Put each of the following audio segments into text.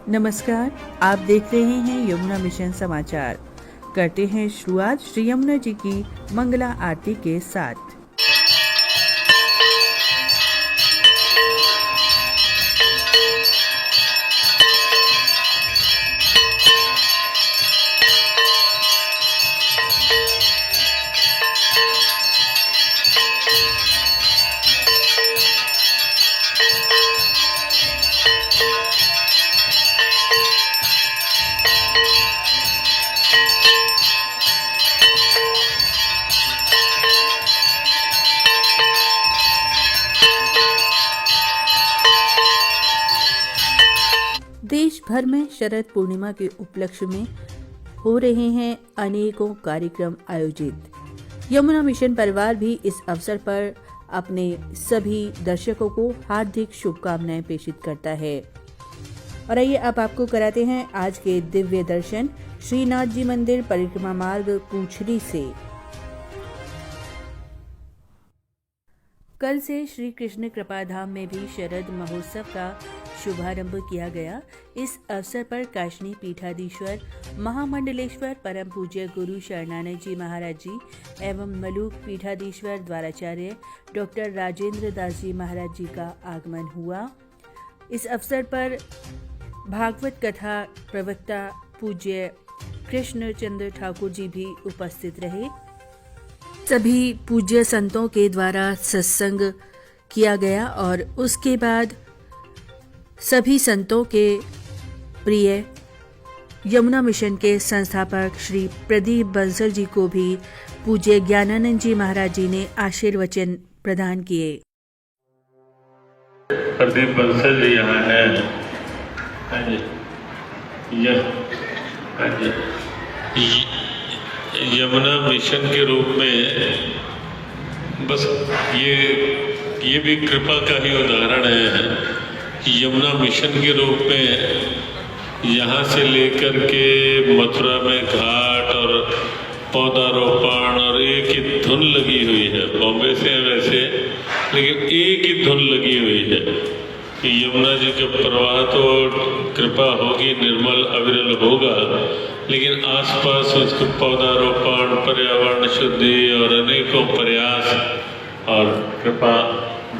नमस्कार, आप देख रहे हैं यमुना मिशन समाचार। करते हैं शुरुआत श्री यमुना जी की मंगला आरती के साथ। देश भर में शरद पूर्णिमा के उपलक्ष्य में हो रहे हैं अनेकों कार्यक्रम आयोजित। यमुना मिशन परिवार भी इस अवसर पर अपने सभी दर्शकों को हार्दिक शुभकामनाएं प्रेषित करता है। और आइए अब आपको कराते हैं आज के दिव्य दर्शन श्रीनाथ जी मंदिर परिक्रमा मार्ग पूछड़ी से। कल से श्री कृष्ण कृपाधाम में भी शरद महोत्सव का शुभारंभ किया गया। इस अवसर पर काशनी पीठाधीश्वर महामंडलेश्वर परम पूज्य गुरु शरणानंद जी महाराज जी एवं मलूक पीठाधीश्वर द्वाराचार्य डॉक्टर राजेंद्र दास जी महाराज जी का आगमन हुआ। इस अवसर पर भागवत कथा प्रवक्ता पूज्य कृष्ण चंद्र ठाकुर जी भी उपस्थित रहे। सभी पूज्य संतों के द्वारा सत्संग किया गया और उसके बाद सभी संतों के प्रिय यमुना मिशन के संस्थापक श्री प्रदीप बंसल जी को भी पूज्य ज्ञानानंद जी महाराज जी ने आशीर्वचन प्रदान किए। प्रदीप बंसल जी यहाँ हैं। यमुना मिशन के रूप में बस ये भी कृपा का ही उदाहरण है। यमुना मिशन के रूप में यहाँ से लेकर के मथुरा में घाट और पौधारोपण और एक ही धुन लगी हुई है। बॉम्बे से है वैसे, लेकिन एक ही धुन लगी हुई है कि यमुना जी का प्रवाह तो कृपा होगी, निर्मल अविरल होगा, लेकिन आसपास उसको पौधारोपण, पर्यावरण शुद्धि और अनेकों प्रयास और कृपा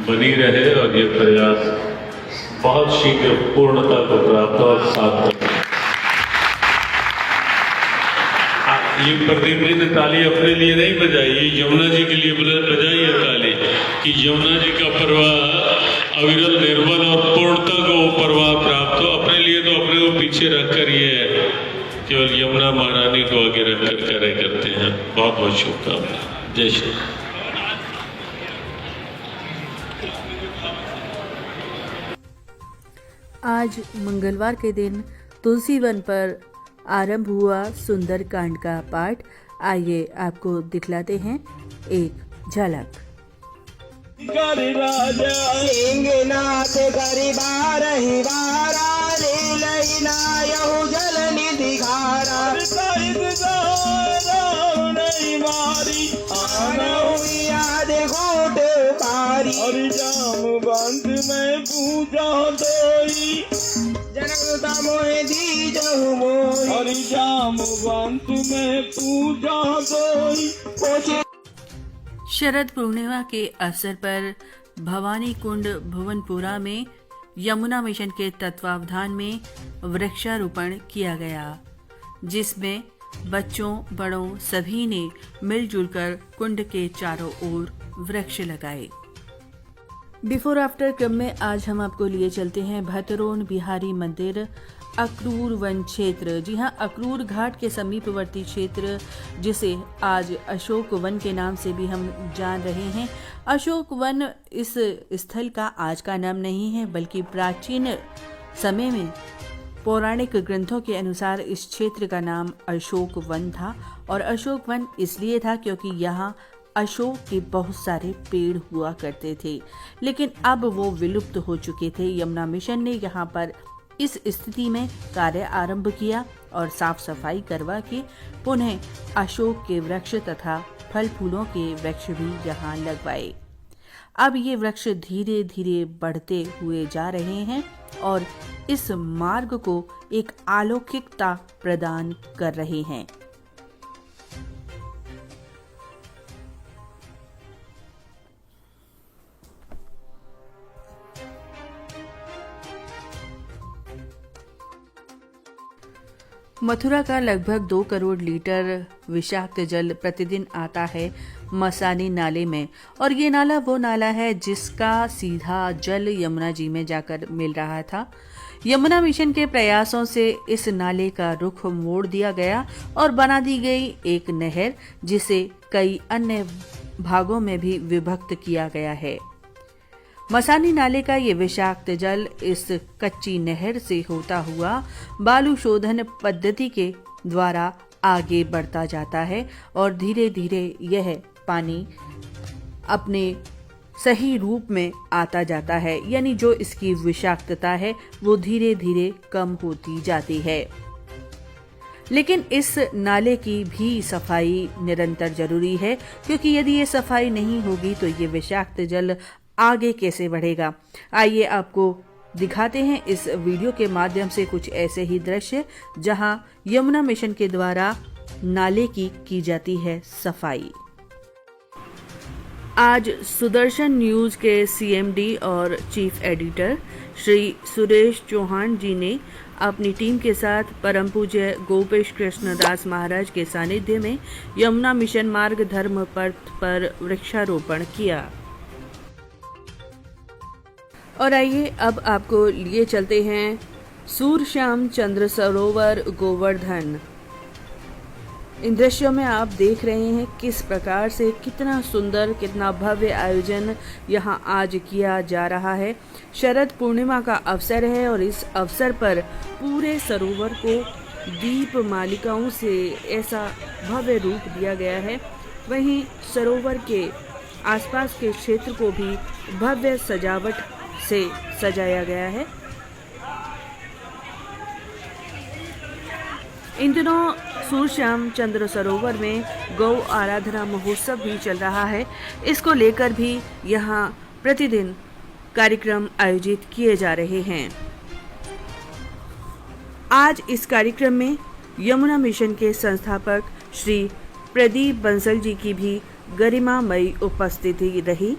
बनी रहे और ये प्रयास बहुत शीघ्र पूर्णता को प्राप्त और सार्थक। ये प्रदीप जी ने ताली अपने लिए नहीं बजाई, ये यमुना जी के लिए बजाई है ताली कि यमुना जी का प्रवाह अविरल, निर्मल और पूर्णता को प्रवाह प्राप्त हो। अपने लिए तो अपने को पीछे रखकर ये केवल यमुना महारानी को आगे रखकर कार्य करते हैं। बहुत बहुत शुभकामनाएं। जय श्री। आज मंगलवार के दिन तुलसी वन पर आरंभ हुआ सुंदर कांड का पाठ। आइए आपको दिखलाते हैं एक झलक। हरि जाम बंध में पूजा दोई जनता मोहे दी जहु मोहि। हरि जाम बंध में पूजा दोई। शरद पूर्णिमा के अवसर पर भवानी कुंड भुवनपुरा में यमुना मिशन के तत्वावधान में वृक्षारोपण किया गया, जिसमें बच्चों बड़ों सभी ने मिलजुल कर कुंड के चारों ओर वृक्ष लगाए। बिफोर आफ्टर क्रम में आज हम आपको लिए चलते हैं भतरोन बिहारी मंदिर अक्रूर वन क्षेत्र। जी हां, अक्रूर घाट के समीपवर्ती क्षेत्र जिसे आज अशोक वन के नाम से भी हम जान रहे हैं। अशोक वन इस स्थल का आज का नाम नहीं है, बल्कि प्राचीन समय में पौराणिक ग्रंथों के अनुसार इस क्षेत्र का नाम अशोक वन था। और अशोक वन इसलिए था क्योंकि यहाँ अशोक के बहुत सारे पेड़ हुआ करते थे, लेकिन अब वो विलुप्त हो चुके थे। यमुना मिशन ने यहाँ पर इस स्थिति में कार्य आरंभ किया और साफ सफाई करवा के पुनः अशोक के वृक्ष तथा फल फूलों के वृक्ष भी यहाँ लगवाए। अब ये वृक्ष धीरे धीरे बढ़ते हुए जा रहे हैं और इस मार्ग को एक अलौकिकता प्रदान कर रहे हैं। मथुरा का लगभग 2 करोड़ लीटर विषाक्त जल प्रतिदिन आता है मसानी नाले में, और ये नाला वो नाला है जिसका सीधा जल यमुना जी में जाकर मिल रहा था। यमुना मिशन के प्रयासों से इस नाले का रुख मोड़ दिया गया और बना दी गई एक नहर, जिसे कई अन्य भागों में भी विभक्त किया गया है। मसानी नाले का ये विषाक्त जल इस कच्ची नहर से होता हुआ बालू शोधन पद्धति के द्वारा आगे बढ़ता जाता है और धीरे धीरे यह पानी अपने सही रूप में आता जाता है, यानी जो इसकी विषाक्तता है वो धीरे धीरे कम होती जाती है। लेकिन इस नाले की भी सफाई निरंतर जरूरी है, क्योंकि यदि ये सफाई नहीं होगी तो ये विषाक्त जल आगे कैसे बढ़ेगा। आइए आपको दिखाते हैं इस वीडियो के माध्यम से कुछ ऐसे ही दृश्य जहां यमुना मिशन के द्वारा नाले की जाती है सफाई। आज सुदर्शन न्यूज के सीएमडी और चीफ एडिटर श्री सुरेश चौहान जी ने अपनी टीम के साथ परम पूज्य गोपेश कृष्ण दास महाराज के सानिध्य में यमुना मिशन मार्ग धर्म पथ पर वृक्षारोपण किया। और आइए अब आपको लिए चलते हैं सूर्यश्याम चंद्र सरोवर गोवर्धन। इन दृश्यों में आप देख रहे हैं किस प्रकार से कितना सुंदर, कितना भव्य आयोजन यहाँ आज किया जा रहा है। शरद पूर्णिमा का अवसर है और इस अवसर पर पूरे सरोवर को दीप मालिकाओं से ऐसा भव्य रूप दिया गया है। वहीं सरोवर के आसपास के क्षेत्र को भी भव्य सजावट से सजाया गया है। इन दिनों सूर्यश्याम चंद्र सरोवर में गौ आराधना महोत्सव भी चल रहा है। इसको लेकर भी यहाँ प्रतिदिन कार्यक्रम आयोजित किए जा रहे हैं। आज इस कार्यक्रम में यमुना मिशन के संस्थापक श्री प्रदीप बंसल जी की भी गरिमामयी उपस्थिति रही।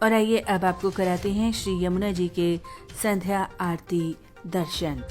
और आइए अब आपको कराते हैं श्री यमुना जी के संध्या आरती दर्शन।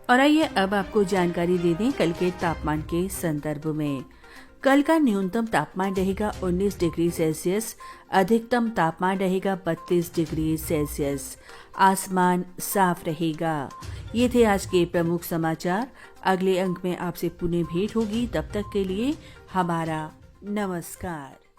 और आइए अब आपको जानकारी दे दें कल के तापमान के संदर्भ में। कल का न्यूनतम तापमान रहेगा 19 डिग्री सेल्सियस, अधिकतम तापमान रहेगा 32 डिग्री सेल्सियस। आसमान साफ रहेगा। ये थे आज के प्रमुख समाचार। अगले अंक में आपसे पुनः भेंट होगी। तब तक के लिए हमारा नमस्कार।